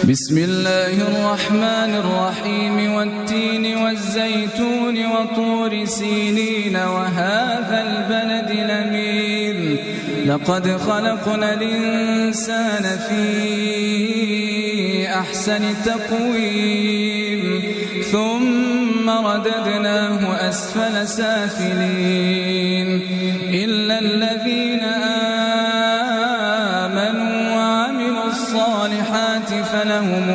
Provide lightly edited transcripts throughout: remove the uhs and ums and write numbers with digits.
بسم الله الرحمن الرحيم والتين والزيتون وطور سينين وهذا البلد الأمين لقد خلقنا الإنسان في أحسن تقويم ثم رددناه أسفل سافلين إلا الذين آمنوا وعملوا الصالحات فلهم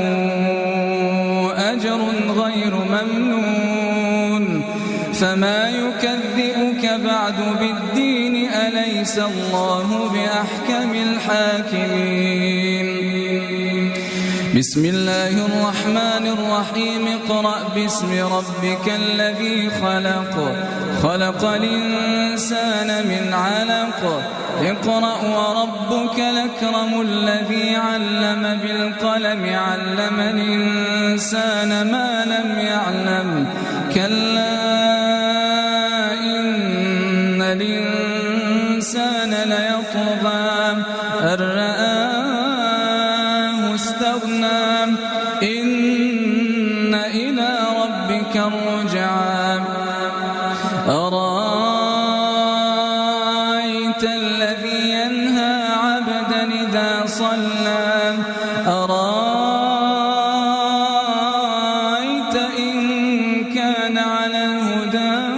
أجر غير ممنون فما يكذبك بعد بالدين أليس الله بأحكم الحاكمين بسم الله الرحمن الرحيم اقرأ باسم ربك الذي خلق الإنسان من علق اقرأ وربك الأكرم الذي علم بالقلم علم الإنسان ما لم يعلم كلا إن الإنسان ليطغى أن رآه استغنى إن إلى ربك الرجعى أرأيت الذي ينهى عبدا إذا صلى